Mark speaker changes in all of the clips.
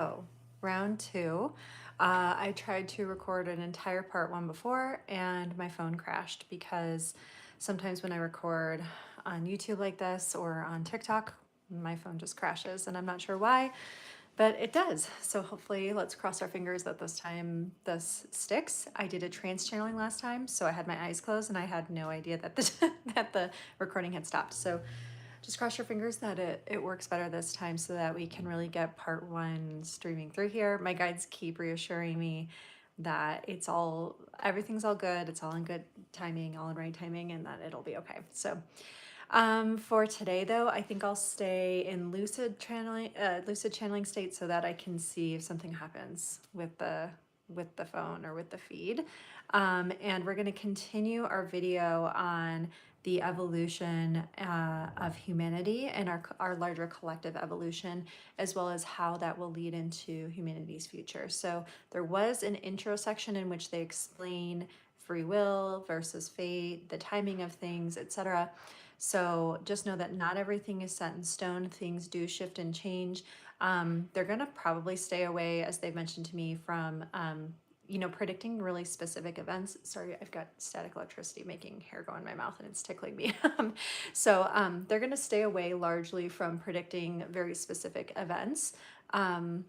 Speaker 1: Oh, round two. I tried to record an entire part one before and my phone crashed because sometimes when I record on YouTube like this or on TikTok, my phone just crashes and I'm not sure why, but it does. So hopefully let's cross our fingers that this time this sticks. I did a trance channeling last time, so I had my eyes closed and I had no idea that that the recording had stopped. So just cross your fingers that it works better this time so that we can really get part one streaming through here. My guides keep reassuring me that everything's all good. It's all in good timing, all in right timing, and that it'll be okay. So for today though, I think I'll stay in lucid channeling state so that I can see if something happens with the phone or with the feed. And we're going to continue our video on the evolution of humanity and our larger collective evolution, as well as how that will lead into humanity's future. So there was an intro section in which they explain free will versus fate, the timing of things, etc. So just know that not everything is set in stone. Things do shift and change. They're going to probably stay away, as they've mentioned to me, from predicting really specific events. Sorry, I've got static electricity making hair go in my mouth and it's tickling me. So they're going to stay away largely from predicting very specific events. And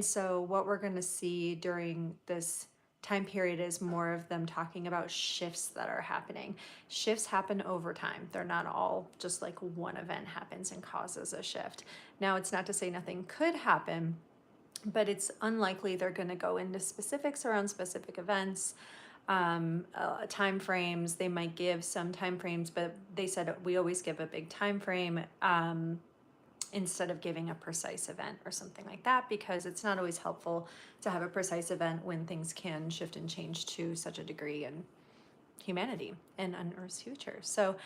Speaker 1: so what we're going to see during this time period is more of them talking about shifts that are happening. Shifts happen over time. They're not all just like one event happens and causes a shift. Now, it's not to say nothing could happen, but it's unlikely they're going to go into specifics around specific events, time frames. They might give some time frames, but they said we always give a big time frame instead of giving a precise event or something like that, because it's not always helpful to have a precise event when things can shift and change to such a degree in humanity and on Earth's future. So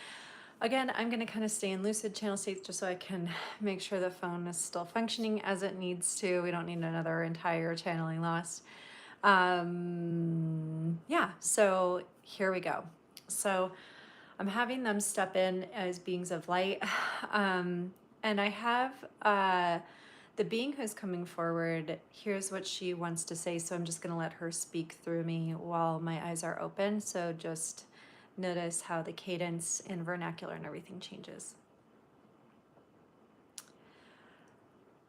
Speaker 1: again, I'm going to kind of stay in lucid channel states just so I can make sure the phone is still functioning as it needs to. We don't need another entire channeling loss. Yeah, so here we go. So I'm having them step in as beings of light. And I have the being who's coming forward. Here's what she wants to say. So I'm just going to let her speak through me while my eyes are open. So just notice how the cadence and vernacular and everything changes.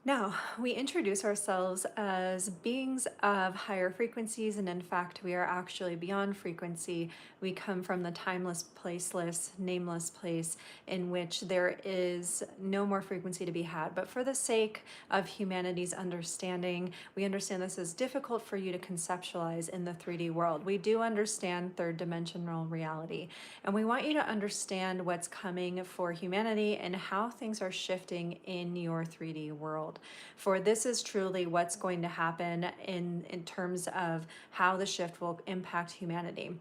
Speaker 1: Now, we introduce ourselves as beings of higher frequencies, and in fact, we are actually beyond frequency. We come from the timeless, placeless, nameless place in which there is no more frequency to be had. But for the sake of humanity's understanding, we understand this is difficult for you to conceptualize in the 3D world. We do understand third dimensional reality, and we want you to understand what's coming for humanity and how things are shifting in your 3D world. For this is truly what's going to happen in terms of how the shift will impact humanity.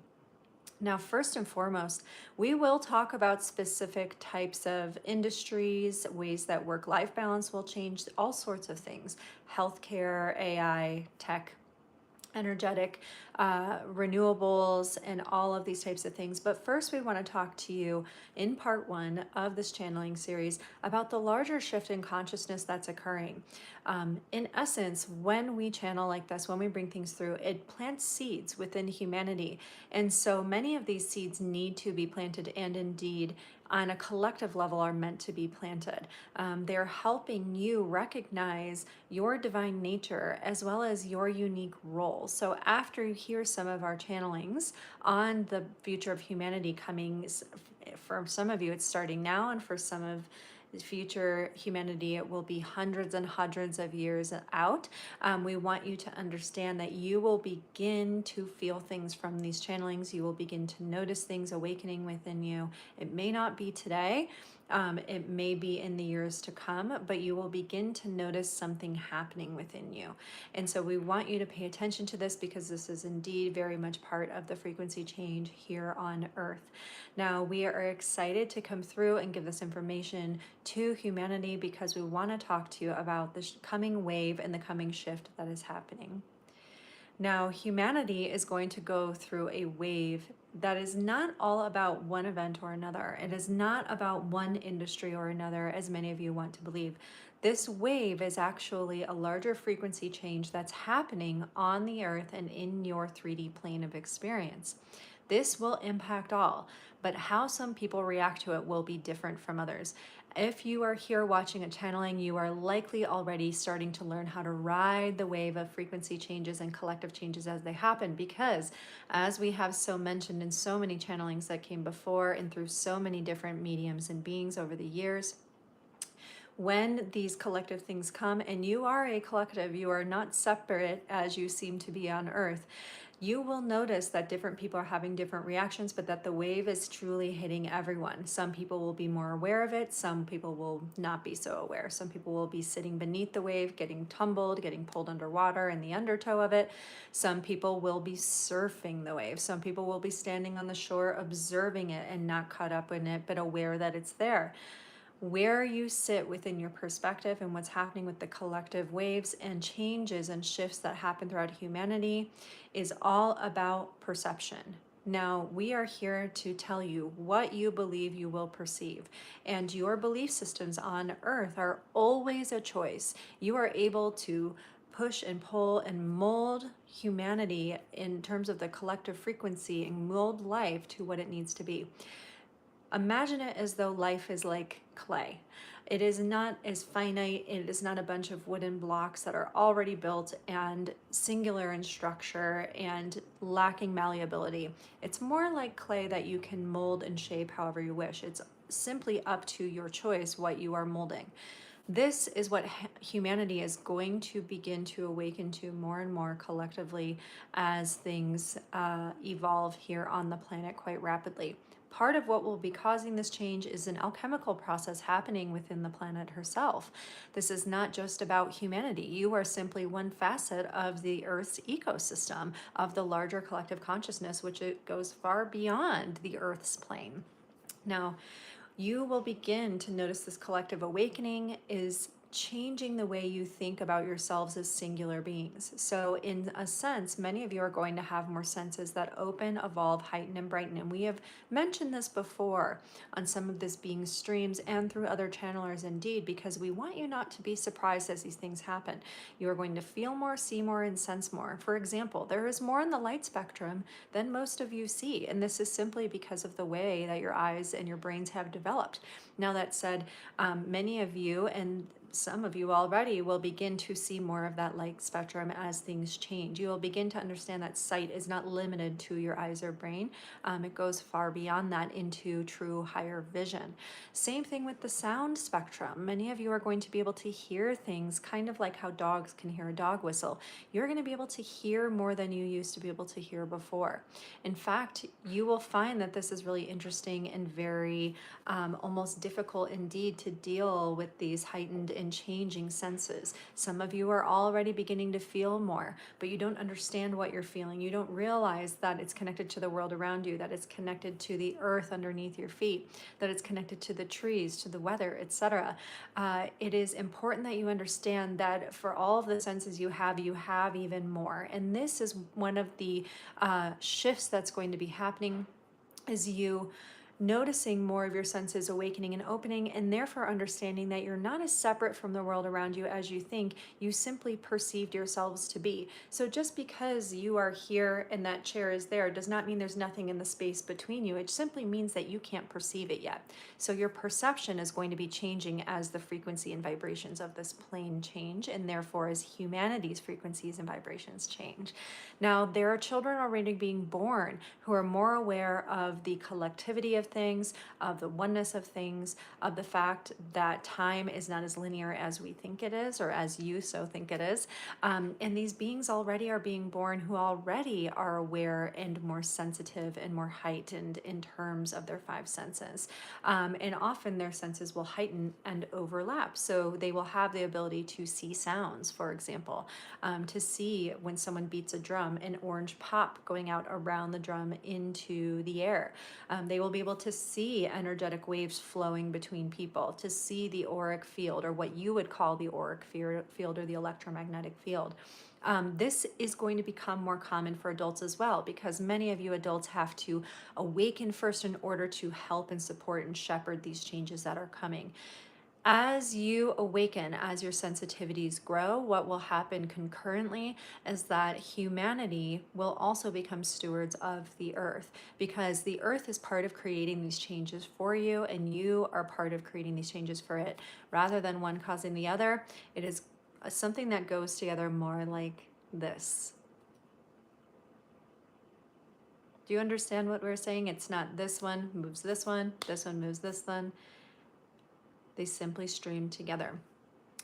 Speaker 1: Now, first and foremost, we will talk about specific types of industries, ways that work-life balance will change, all sorts of things, healthcare, AI, tech, energetic, renewables, and all of these types of things. But first, we want to talk to you in part one of this channeling series about the larger shift in consciousness that's occurring. In essence, when we channel like this, when we bring things through, it plants seeds within humanity. And so many of these seeds need to be planted, and indeed, on a collective level, are meant to be planted. They're helping you recognize your divine nature as well as your unique role. So after you hear some of our channelings on the future of humanity coming, for some of you it's starting now, and for some of the future humanity it will be hundreds and hundreds of years out. We want you to understand that you will begin to feel things from these channelings. You will begin to notice things awakening within you. It may not be today, it may be in the years to come, but you will begin to notice something happening within you. And so we want you to pay attention to this, because this is indeed very much part of the frequency change here on Earth. Now, we are excited to come through and give this information to humanity because we want to talk to you about the coming wave and the coming shift that is happening. Now, humanity is going to go through a wave that is not all about one event or another. It is not about one industry or another, as many of you want to believe. This wave is actually a larger frequency change that's happening on the earth and in your 3D plane of experience. This will impact all, but how some people react to it will be different from others. If you are here watching a channeling, you are likely already starting to learn how to ride the wave of frequency changes and collective changes as they happen, because as we have so mentioned in so many channelings that came before and through so many different mediums and beings over the years, when these collective things come, and you are a collective, you are not separate as you seem to be on earth, you will notice that different people are having different reactions, but that the wave is truly hitting everyone. Some people will be more aware of it, some people will not be so aware. Some people will be sitting beneath the wave, getting tumbled, getting pulled underwater in the undertow of it. Some people will be surfing the wave. Some people will be standing on the shore observing it and not caught up in it, but aware that it's there. Where you sit within your perspective and what's happening with the collective waves and changes and shifts that happen throughout humanity is all about perception. Now, we are here to tell you what you believe you will perceive, and your belief systems on earth are always a choice. You are able to push and pull and mold humanity in terms of the collective frequency and mold life to what it needs to be. Imagine it as though life is like clay. It is not as finite, it is not a bunch of wooden blocks that are already built and singular in structure and lacking malleability. It's more like clay that you can mold and shape however you wish. It's simply up to your choice what you are molding. This is what humanity is going to begin to awaken to more and more collectively as things evolve here on the planet quite rapidly. Part of what will be causing this change is an alchemical process happening within the planet herself. This is not just about humanity. You are simply one facet of the Earth's ecosystem, of the larger collective consciousness, which it goes far beyond the Earth's plane. Now, you will begin to notice this collective awakening is changing the way you think about yourselves as singular beings. So in a sense, many of you are going to have more senses that open, evolve, heighten, and brighten. And we have mentioned this before on some of this being streams and through other channelers indeed, because we want you not to be surprised as these things happen. You are going to feel more, see more, and sense more. For example, there is more in the light spectrum than most of you see. And this is simply because of the way that your eyes and your brains have developed. Now, that said, many of you and some of you already will begin to see more of that light spectrum as things change. You will begin to understand that sight is not limited to your eyes or brain. It goes far beyond that into true higher vision. Same thing with the sound spectrum. Many of you are going to be able to hear things kind of like how dogs can hear a dog whistle. You're going to be able to hear more than you used to be able to hear before. In fact, you will find that this is really interesting and very almost difficult indeed to deal with these heightened and changing senses. Some of you are already beginning to feel more, but you don't understand what you're feeling. You don't realize that it's connected to the world around you, that it's connected to the earth underneath your feet, that it's connected to the trees, to the weather, etc. It is important that you understand that for all of the senses you have even more. And this is one of the shifts that's going to be happening, is you noticing more of your senses awakening and opening, and therefore understanding that you're not as separate from the world around you as you think you simply perceived yourselves to be. So just because you are here and that chair is there does not mean there's nothing in the space between you. It simply means that you can't perceive it yet. So your perception is going to be changing as the frequency and vibrations of this plane change, and therefore as humanity's frequencies and vibrations change. Now, there are children already being born who are more aware of the collectivity of things, of the oneness of things, of the fact that time is not as linear as we think it is, or as you so think it is. And these beings already are being born who already are aware and more sensitive and more heightened in terms of their five senses. And often their senses will heighten and overlap. So they will have the ability to see sounds, for example, to see when someone beats a drum, an orange pop going out around the drum into the air. They will be able to see energetic waves flowing between people, to see the auric field, or what you would call the auric field or the electromagnetic field. This is going to become more common for adults as well, because many of you adults have to awaken first in order to help and support and shepherd these changes that are coming. As you awaken, as your sensitivities grow, what will happen concurrently is that humanity will also become stewards of the earth, because the earth is part of creating these changes for you, and you are part of creating these changes for it. Rather than one causing the other, it is something that goes together more like this. Do you understand what we're saying? It's not this one moves this one moves this one. They simply stream together.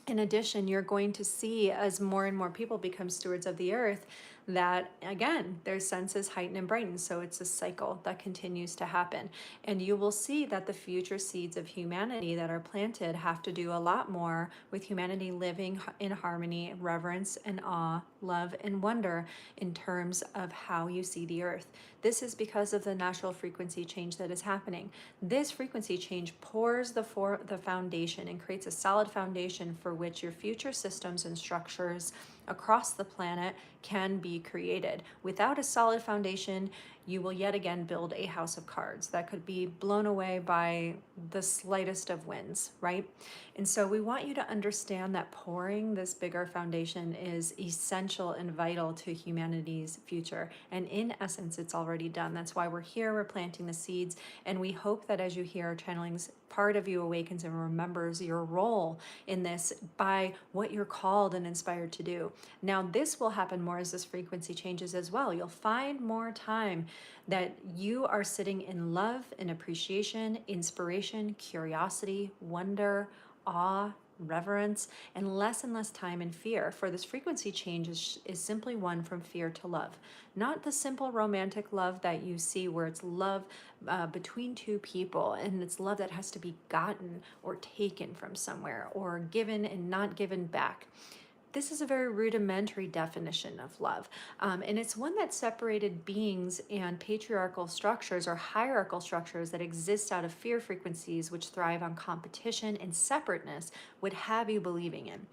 Speaker 1: In addition, you're going to see, as more and more people become stewards of the earth, that again, their senses heighten and brighten. So it's a cycle that continues to happen. And you will see that the future seeds of humanity that are planted have to do a lot more with humanity living in harmony, reverence and awe, love and wonder in terms of how you see the earth. This is because of the natural frequency change that is happening. This frequency change pours the foundation and creates a solid foundation for which your future systems and structures across the planet can be created. Without a solid foundation, you will yet again build a house of cards that could be blown away by the slightest of winds, right? And so we want you to understand that pouring this bigger foundation is essential and vital to humanity's future. And in essence, it's already done. That's why we're here, we're planting the seeds, and we hope that as you hear our channelings, part of you awakens and remembers your role in this by what you're called and inspired to do. Now, this will happen more as this frequency changes as well. You'll find more time that you are sitting in love and appreciation, inspiration, curiosity, wonder, awe, reverence, and less time in fear. For this frequency change is simply one from fear to love. Not the simple romantic love that you see where it's love between two people, and it's love that has to be gotten or taken from somewhere or given and not given back. This is a very rudimentary definition of love. And it's one that separated beings and patriarchal structures or hierarchical structures that exist out of fear frequencies, which thrive on competition and separateness, would have you believing in.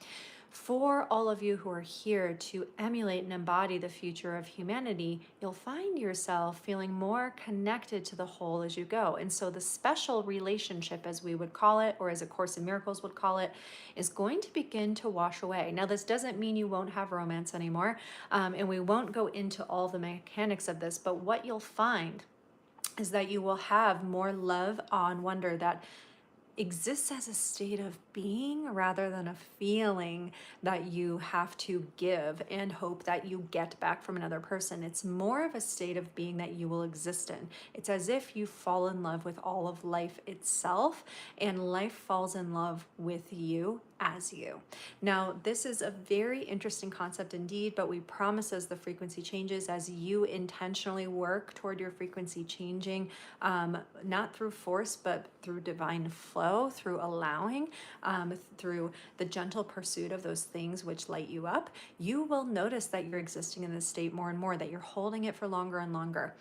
Speaker 1: For all of you who are here to emulate and embody the future of humanity, you'll find yourself feeling more connected to the whole as you go. And so the special relationship, as we would call it, or as A Course in Miracles would call it, is going to begin to wash away. Now, this doesn't mean you won't have romance anymore, and we won't go into all the mechanics of this, but what you'll find is that you will have more love, awe, and wonder that exists as a state of being rather than a feeling that you have to give and hope that you get back from another person. It's more of a state of being that you will exist in. It's as if you fall in love with all of life itself, and life falls in love with you as you. Now, this is a very interesting concept indeed, but we promise as the frequency changes, as you intentionally work toward your frequency changing, not through force, but through divine flow, through allowing, through the gentle pursuit of those things which light you up, you will notice that you're existing in this state more and more, that you're holding it for longer and longer.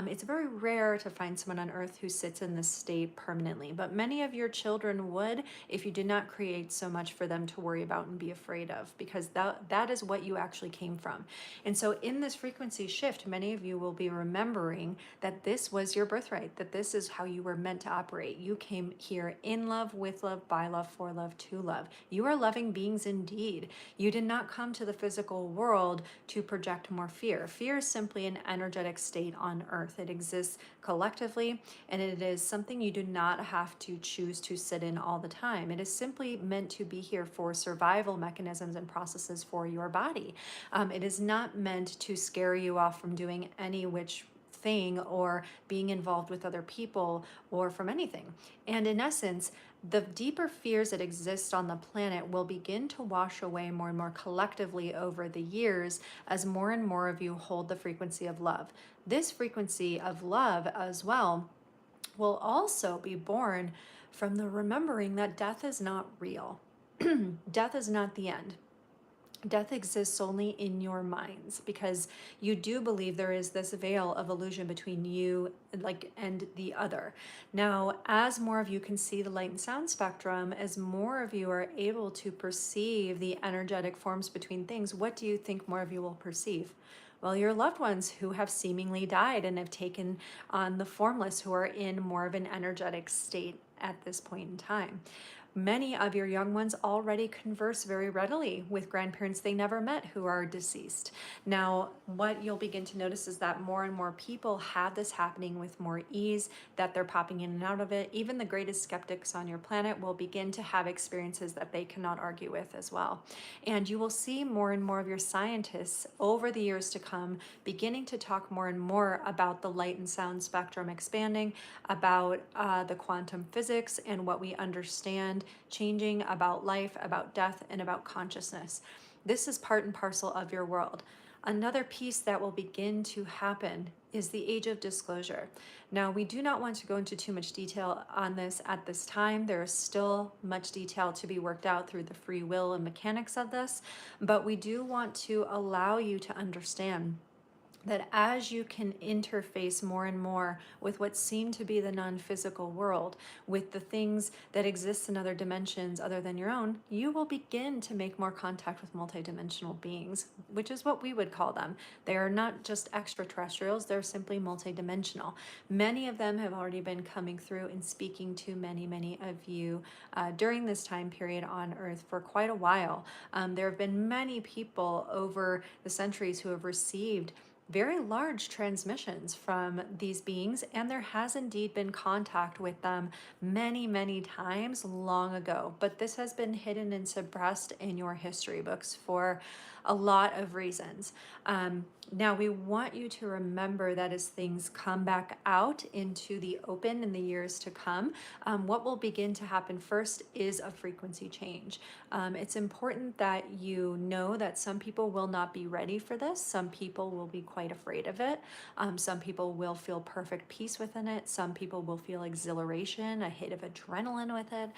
Speaker 1: It's very rare to find someone on earth who sits in this state permanently, but many of your children would if you did not create so much for them to worry about and be afraid of, because that is what you actually came from. And so in this frequency shift, many of you will be remembering that this was your birthright, that this is how you were meant to operate. You came here in love, with love, by love, for love, to love. You are loving beings indeed. You did not come to the physical world to project more fear. Fear is simply an energetic state on earth. It exists collectively, and it is something you do not have to choose to sit in all the time. It is simply meant to be here for survival mechanisms and processes for your body. It is not meant to scare you off from doing any which thing or being involved with other people or from anything. And in essence, the deeper fears that exist on the planet will begin to wash away more and more collectively over the years as more and more of you hold the frequency of love. This frequency of love as well will also be born from the remembering that death is not real. Death is not the end. Death exists only in your minds, because you do believe there is this veil of illusion between you and the other. Now, as more of you can see the light and sound spectrum, as more of you are able to perceive the energetic forms between things, what do you think more of you will perceive? Well, your loved ones who have seemingly died and have taken on the formless, who are in more of an energetic state at this point in time. Many of your young ones already converse very readily with grandparents they never met who are deceased. Now, what you'll begin to notice is that more and more people have this happening with more ease, that they're popping in and out of it. Even the greatest skeptics on your planet will begin to have experiences that they cannot argue with as well. And you will see more and more of your scientists over the years to come beginning to talk more and more about the light and sound spectrum expanding, about the quantum physics and what we understand changing about life, about death, and about consciousness. This is part and parcel of your world. Another piece that will begin to happen is the age of disclosure. Now, we do not want to go into too much detail on this at this time. There is still much detail to be worked out through the free will and mechanics of this, but we do want to allow you to understand that as you can interface more and more with what seem to be the non-physical world, with the things that exist in other dimensions other than your own, you will begin to make more contact with multidimensional beings, which is what we would call them. They are not just extraterrestrials, they're simply multidimensional. Many of them have already been coming through and speaking to many of you during this time period on Earth for quite a while. There have been many people over the centuries who have received very large transmissions from these beings, and there has indeed been contact with them many times long ago. But this has been hidden and suppressed in your history books for a lot of reasons. Now, we want you to remember that as things come back out into the open in the years to come, what will begin to happen first is a frequency change. It's important that you know that some people will not be ready for this. Some people will be quite afraid of it. Some people will feel perfect peace within it. Some people will feel exhilaration, a hit of adrenaline with it.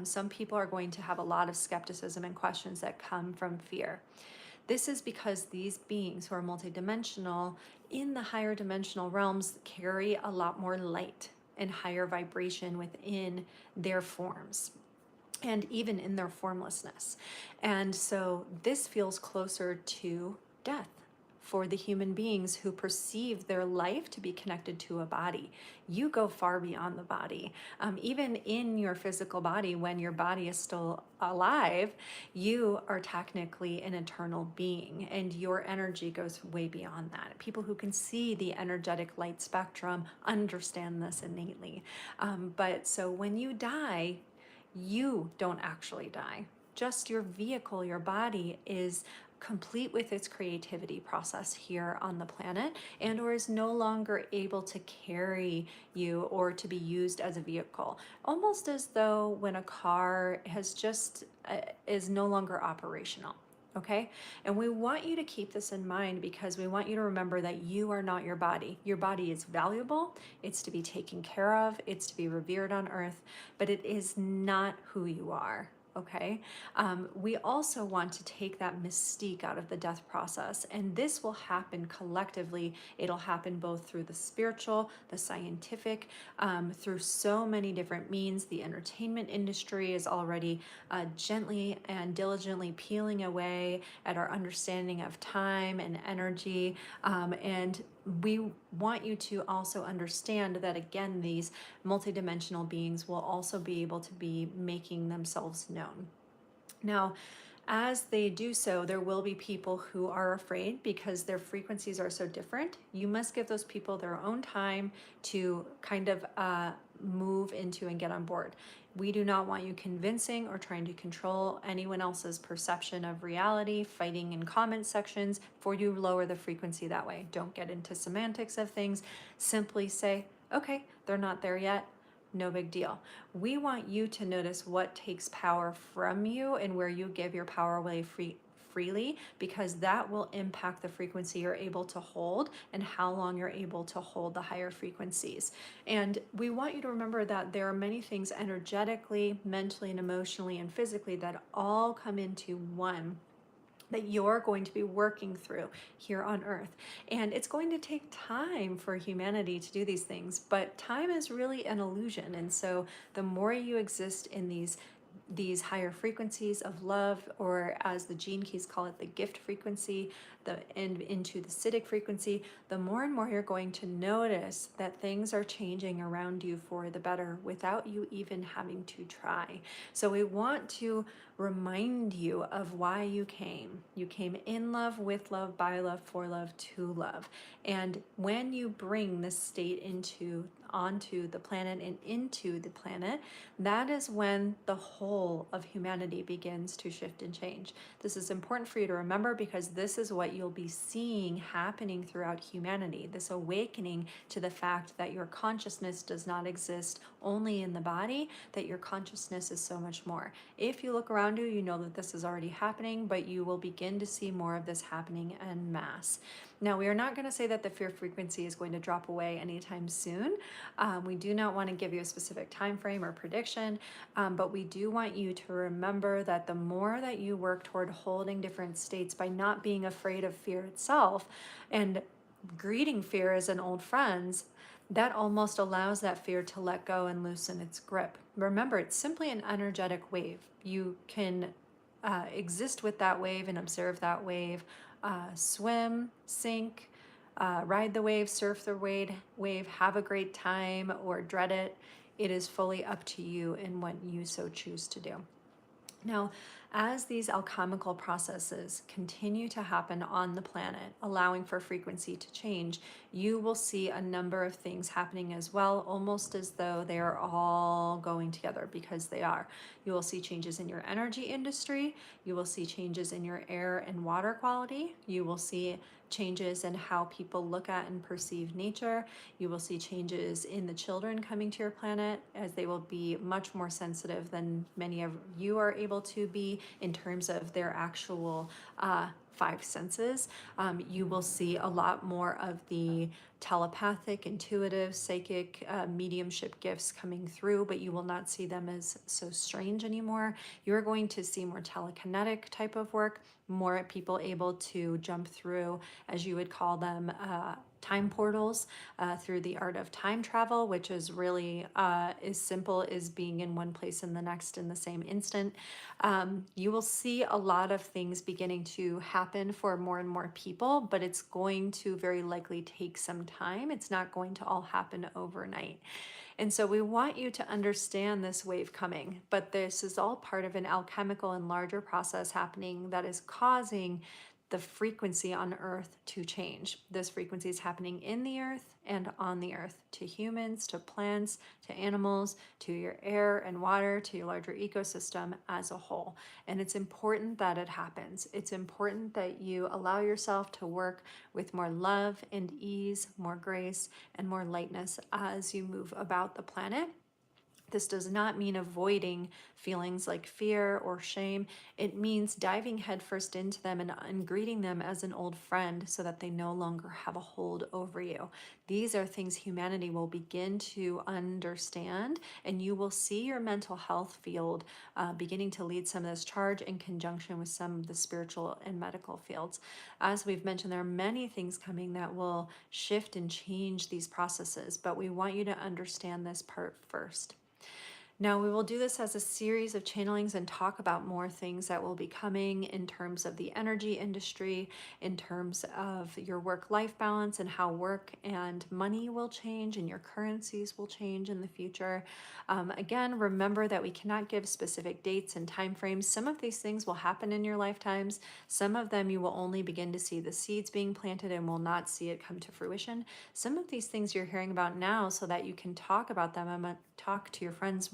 Speaker 1: Some people are going to have a lot of skepticism and questions that come from fear. This is because these beings who are multidimensional in the higher dimensional realms carry a lot more light and higher vibration within their forms and even in their formlessness. And so this feels closer to death for the human beings who perceive their life to be connected to a body. You go far beyond the body. Even in your physical body, when your body is still alive, you are technically an eternal being, and your energy goes way beyond that. People who can see the energetic light spectrum understand this innately. But so when you die, you don't actually die. Just your vehicle, your body, is complete with its creativity process here on the planet, and or is no longer able to carry you or to be used as a vehicle, almost as though when a car has just is no longer operational. Okay, and we want you to keep this in mind because we want you to remember that you are not your body. Your body is valuable, it's to be taken care of, it's to be revered on earth, but it is not who you are. Okay, we also want to take that mystique out of the death process, and this will happen collectively. It'll happen both through the spiritual, the scientific, through so many different means. The entertainment industry is already gently and diligently peeling away at our understanding of time and energy, and we want you to also understand that, again, these multidimensional beings will also be able to be making themselves known. Now, as they do so, there will be people who are afraid because their frequencies are so different. You must give those people their own time to kind of move into and get on board. We do not want you convincing or trying to control anyone else's perception of reality, fighting in comment sections for you lower the frequency that way. Don't get into semantics of things. Simply say, okay, they're not there yet. No big deal. We want you to notice what takes power from you and where you give your power away freely, because that will impact the frequency you're able to hold and how long you're able to hold the higher frequencies. And we want you to remember that there are many things energetically, mentally, and emotionally and physically that all come into one that you're going to be working through here on earth. And it's going to take time for humanity to do these things, but time is really an illusion. And so the more you exist in these these higher frequencies of love, or as the gene keys call it, the gift frequency, into the acidic frequency, the more and more you're going to notice that things are changing around you for the better without you even having to try. So we want to remind you of why you came. You came in love, with love, by love, for love, to love. And when you bring this state onto the planet and into the planet, that is when the whole of humanity begins to shift and change. This is important for you to remember, because this is what you'll be seeing happening throughout humanity, this awakening to the fact that your consciousness does not exist only in the body, that your consciousness is so much more. If you look around you, you know that this is already happening, but you will begin to see more of this happening en masse. Now, we are not going to say that the fear frequency is going to drop away anytime soon. We do not want to give you a specific time frame or prediction, but we do want you to remember that the more that you work toward holding different states by not being afraid of fear itself and greeting fear as an old friend, that almost allows that fear to let go and loosen its grip. Remember, it's simply an energetic wave. You can exist with that wave and observe that wave, swim, sink, ride the wave, surf the wave, have a great time, or dread it. It is fully up to you and what you so choose to do. Now, as these alchemical processes continue to happen on the planet, allowing for frequency to change, you will see a number of things happening as well, almost as though they are all going together, because they are. You will see changes in your energy industry. You will see changes in your air and water quality. You will see changes in how people look at and perceive nature. You will see changes in the children coming to your planet, as they will be much more sensitive than many of you are able to be in terms of their actual five senses. You will see a lot more of the telepathic, intuitive, psychic, mediumship gifts coming through, but you will not see them as so strange anymore. You're going to see more telekinetic type of work, more people able to jump through, as you would call them, time portals, through the art of time travel, which is really as simple as being in one place and the next in the same instant. You will see a lot of things beginning to happen for more and more people, but it's going to very likely take some time. It's not going to all happen overnight. And so we want you to understand this wave coming, but this is all part of an alchemical and larger process happening that is causing the frequency on Earth to change. This frequency is happening in the Earth and on the Earth, to humans, to plants, to animals, to your air and water, to your larger ecosystem as a whole. And it's important that it happens. It's important that you allow yourself to work with more love and ease, more grace, and more lightness as you move about the planet. This does not mean avoiding feelings like fear or shame. It means diving headfirst into them and greeting them as an old friend, so that they no longer have a hold over you. These are things humanity will begin to understand, and you will see your mental health field beginning to lead some of this charge in conjunction with some of the spiritual and medical fields. As we've mentioned, there are many things coming that will shift and change these processes, but we want you to understand this part first. Now, we will do this as a series of channelings and talk about more things that will be coming in terms of the energy industry, in terms of your work-life balance, and how work and money will change and your currencies will change in the future. Again, remember that we cannot give specific dates and timeframes. Some of these things will happen in your lifetimes. Some of them you will only begin to see the seeds being planted and will not see it come to fruition. Some of these things you're hearing about now so that you can talk about them and talk to your friends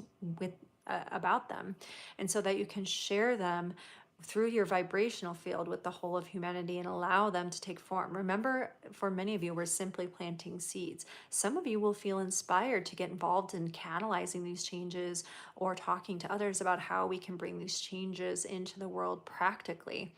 Speaker 1: about them, and so that you can share them through your vibrational field with the whole of humanity and allow them to take form. Remember, for many of you, we're simply planting seeds. Some of you will feel inspired to get involved in catalyzing these changes or talking to others about how we can bring these changes into the world practically.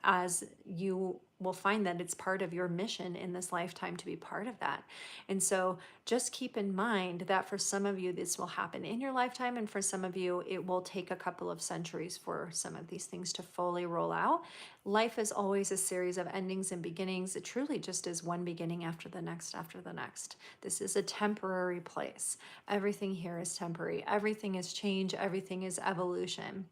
Speaker 1: as you will find that it's part of your mission in this lifetime to be part of that. And so just keep in mind that for some of you, this will happen in your lifetime. And for some of you, it will take a couple of centuries for some of these things to fully roll out. Life is always a series of endings and beginnings. It truly just is one beginning after the next, after the next. This is a temporary place. Everything here is temporary. Everything is change. Everything is evolution.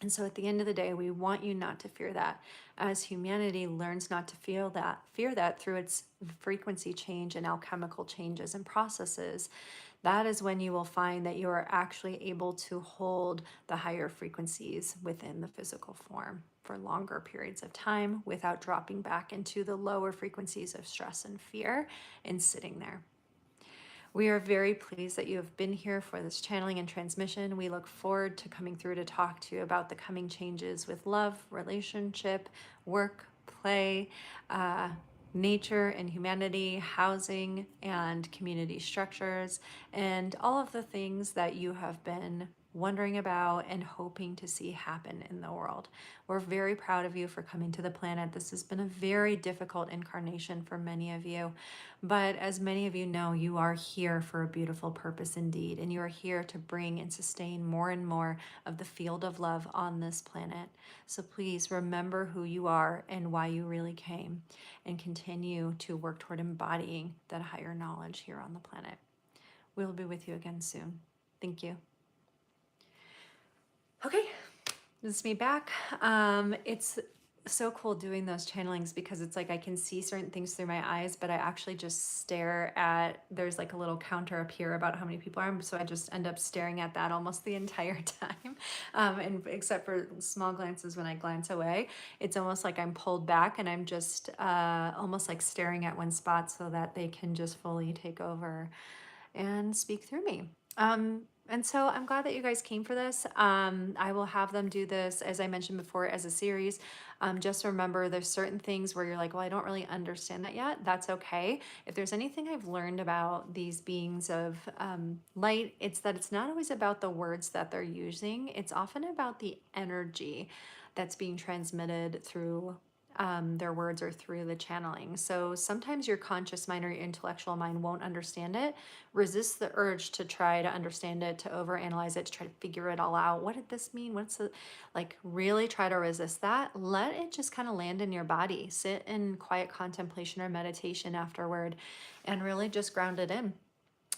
Speaker 1: And so at the end of the day, we want you not to fear that. As humanity learns not to fear that through its frequency change and alchemical changes and processes, that is when you will find that you are actually able to hold the higher frequencies within the physical form for longer periods of time without dropping back into the lower frequencies of stress and fear and sitting there. We are very pleased that you have been here for this channeling and transmission. We look forward to coming through to talk to you about the coming changes with love, relationship, work, play, nature and humanity, housing and community structures, and all of the things that you have been wondering about and hoping to see happen in the world. We're very proud of you for coming to the planet. This has been a very difficult incarnation for many of you, but as many of you know, you are here for a beautiful purpose indeed, and you are here to bring and sustain more and more of the field of love on this planet. So please remember who you are and why you really came, and continue to work toward embodying that higher knowledge here on the planet. We'll be with you again soon. Thank you. Okay, this is me back. It's so cool doing those channelings because it's like I can see certain things through my eyes, but I actually just stare at, there's like a little counter up here about how many people are, so I just end up staring at that almost the entire time. And except for small glances when I glance away, it's almost like I'm pulled back and I'm just almost like staring at one spot so that they can just fully take over and speak through me. And so I'm glad that you guys came for this. I will have them do this, as I mentioned before, as a series. Just remember there's certain things where you're like, well, I don't really understand that yet. That's okay. If there's anything I've learned about these beings of light, it's that it's not always about the words that they're using. It's often about the energy that's being transmitted through their words or through the channeling. So sometimes your conscious mind or your intellectual mind won't understand it. Resist the urge to try to understand it, to overanalyze it, to try to figure it all out. What did this mean? What's the, like, really try to resist that. Let it just kind of land in your body. Sit in quiet contemplation or meditation afterward and really just ground it in.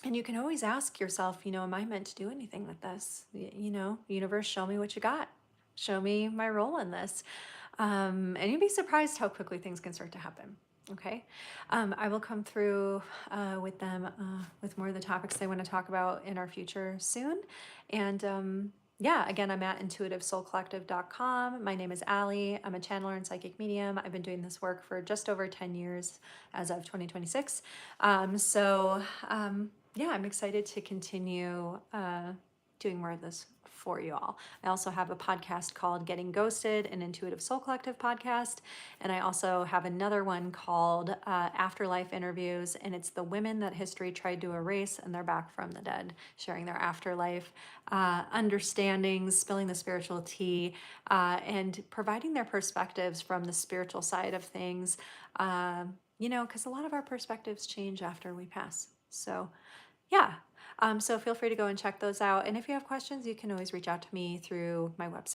Speaker 1: And you can always ask yourself, am I meant to do anything with this? Universe, show me what you got. Show me my role in this. And you'd be surprised how quickly things can start to happen. Okay. I will come through with them with more of the topics they want to talk about in our future soon. And yeah, again, I'm at intuitivesoulcollective.com. My name is Allie. I'm a channeler and psychic medium. I've been doing this work for just over 10 years as of 2026. Yeah, I'm excited to continue doing more of this for you all. I also have a podcast called Getting Ghosted, an Intuitive Soul Collective podcast. And I also have another one called Afterlife Interviews. And it's the women that history tried to erase and they're back from the dead, sharing their afterlife understandings, spilling the spiritual tea, and providing their perspectives from the spiritual side of things. Because a lot of our perspectives change after we pass. So yeah. So feel free to go and check those out. And if you have questions, you can always reach out to me through my website.